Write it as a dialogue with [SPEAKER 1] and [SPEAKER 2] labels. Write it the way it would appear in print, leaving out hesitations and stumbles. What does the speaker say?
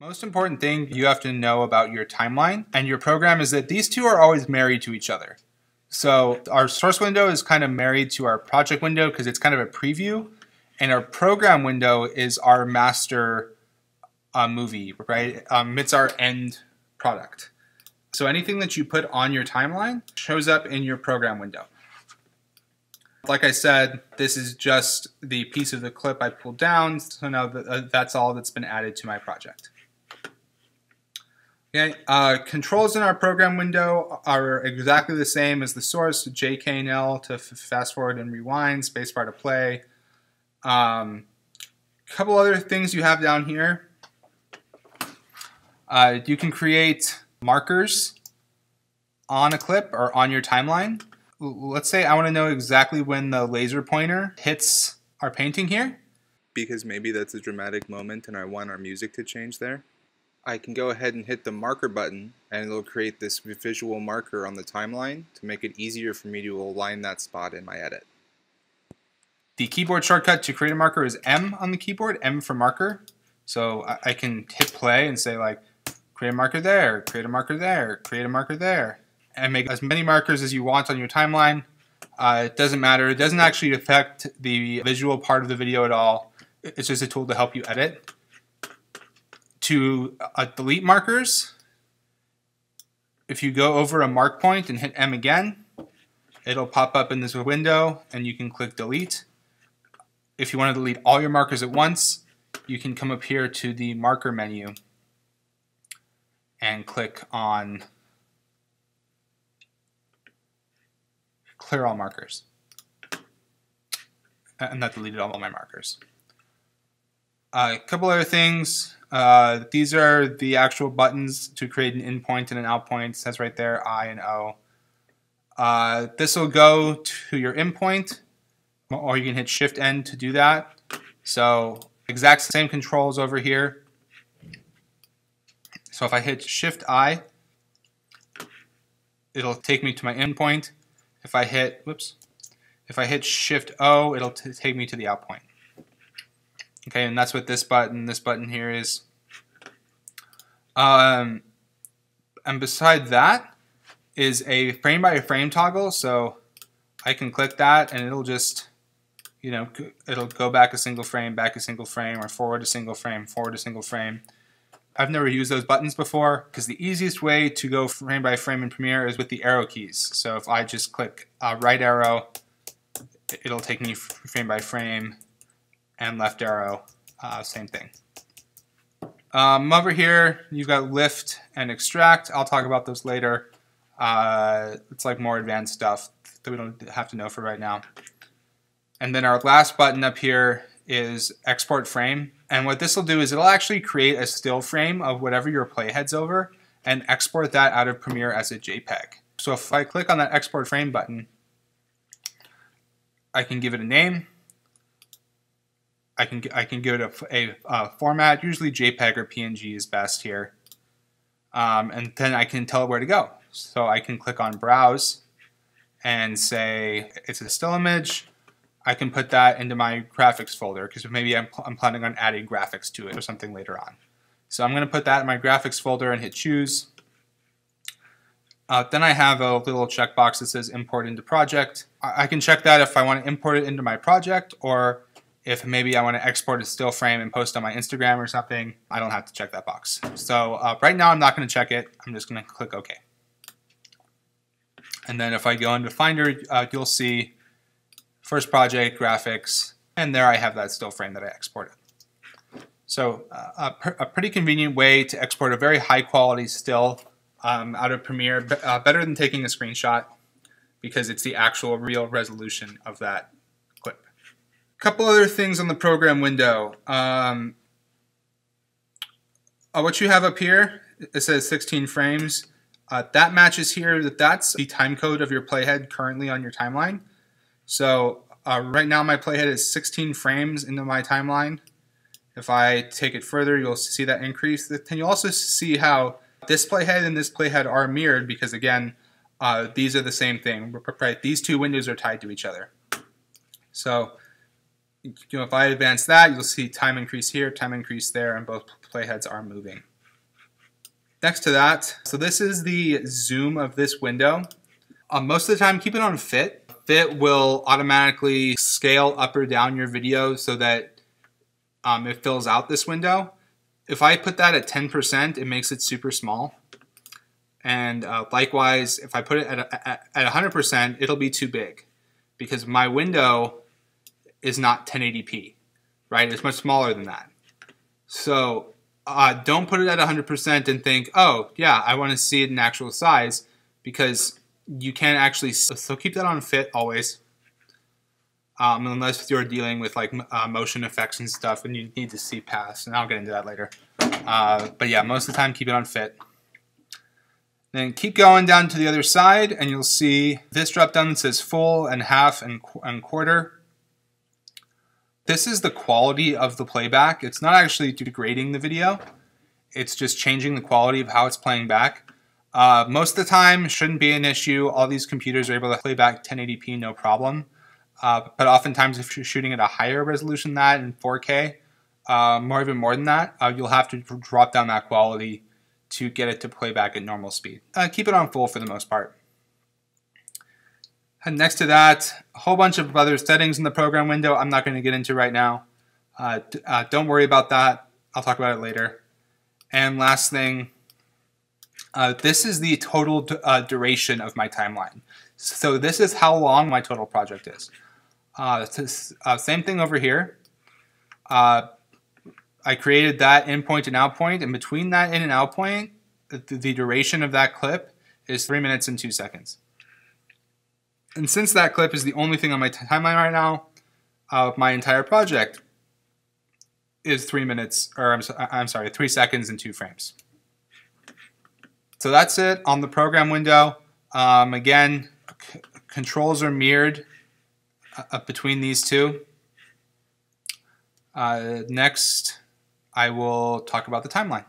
[SPEAKER 1] Most important thing you have to know about your timeline and your program is that these two are always married to each other. So our source window is kind of married to our project window because it's kind of a preview, and our program window is our master movie, right? It's our end product. So anything that you put on your timeline shows up in your program window. Like I said, this is just the piece of the clip I pulled down, so now that's all that's been added to my project. Okay, controls in our program window are exactly the same as the source, J, K, and L to fast forward and rewind, spacebar to play. Couple other things you have down here. You can create markers on a clip or on your timeline. Let's say I want to know exactly when the laser pointer hits our painting here.
[SPEAKER 2] Because maybe that's a dramatic moment and I want our music to change there. I can go ahead and hit the marker button and it'll create this visual marker on the timeline to make it easier for me to align that spot in my edit.
[SPEAKER 1] The keyboard shortcut to create a marker is M on the keyboard, M for marker. So I can hit play and say like, create a marker there, create a marker there, create a marker there, and make as many markers as you want on your timeline. It doesn't matter. It doesn't actually affect the visual part of the video at all. It's just a tool to help you edit. To delete markers, if you go over a mark point and hit M again, it'll pop up in this window and you can click delete. If you want to delete all your markers at once, you can come up here to the marker menu and click on clear all markers. And that deleted all my markers. A couple other things. These are the actual buttons to create an in point and an out point. It says right there I and O. This will go to your in point, or you can hit Shift N to do that. So exact same controls over here. So if I hit Shift I, it'll take me to my in point. If I hit Shift O, it'll take me to the out point. Okay, and that's what this button here is. And beside that is a frame by frame toggle. So I can click that and it'll just, it'll go back a single frame, or forward a single frame, forward a single frame. I've never used those buttons before because the easiest way to go frame by frame in Premiere is with the arrow keys. So if I just click right arrow, it'll take me frame by frame, and left arrow, same thing. Over here, you've got lift and extract. I'll talk about those later. It's like more advanced stuff that we don't have to know for right now. And then our last button up here is export frame. And what this will do is it'll actually create a still frame of whatever your playhead's over and export that out of Premiere as a JPEG. So if I click on that export frame button, I can give it a name. I can give it a format. Usually JPEG or PNG is best here. And then I can tell it where to go. So I can click on Browse and say it's a still image. I can put that into my graphics folder because maybe I'm planning on adding graphics to it or something later on. So I'm going to put that in my graphics folder and hit Choose. Then I have a little checkbox that says Import into Project. I can check that if I want to import it into my project, or if maybe I want to export a still frame and post on my Instagram or something. I don't have to check that box. So right now I'm not going to check it. I'm just going to click OK. And then if I go into Finder, you'll see first project, graphics, and there I have that still frame that I exported. So a pretty convenient way to export a very high quality still out of Premiere, better than taking a screenshot because it's the actual real resolution of that clip. A couple other things on the program window. What you have up here, it says 16 frames. That matches here, that's the time code of your playhead currently on your timeline. So right now my playhead is 16 frames into my timeline. If I take it further, you'll see that increase. Then you'll also see how this playhead and this playhead are mirrored because, again, these are the same thing. Right? These two windows are tied to each other. So if I advance that, you'll see time increase here, time increase there, and both playheads are moving. Next to that, so this is the zoom of this window. Most of the time, keep it on fit. Fit will automatically scale up or down your video so that it fills out this window. If I put that at 10%, it makes it super small. And likewise, if I put it at 100%, it'll be too big because my window is not 1080p, right? It's much smaller than that. So don't put it at 100% and think, oh, yeah, I want to see it in actual size, because you can't actually. So keep that on fit always, unless you're dealing with like motion effects and stuff and you need to see past, and I'll get into that later. But yeah, most of the time keep it on fit. Then keep going down to the other side and you'll see this drop down that says full and half and quarter. This is the quality of the playback. It's not actually degrading the video. It's just changing the quality of how it's playing back. Most of the time, shouldn't be an issue. All these computers are able to play back 1080p, no problem. But oftentimes, if you're shooting at a higher resolution than that in 4K, even more than that, you'll have to drop down that quality to get it to play back at normal speed. Keep it on full for the most part. And next to that, a whole bunch of other settings in the program window I'm not going to get into right now. Don't worry about that. I'll talk about it later. And last thing, this is the total duration of my timeline. So this is how long my total project is. Same thing over here. I created that in point and out point, and between that in and out point, the duration of that clip is 3 minutes and 2 seconds. And since that clip is the only thing on my timeline right now, my entire project is 3 minutes, or I'm sorry, 3 seconds and 2 frames. So that's it on the program window. Again, controls are mirrored between these two. Next, I will talk about the timeline.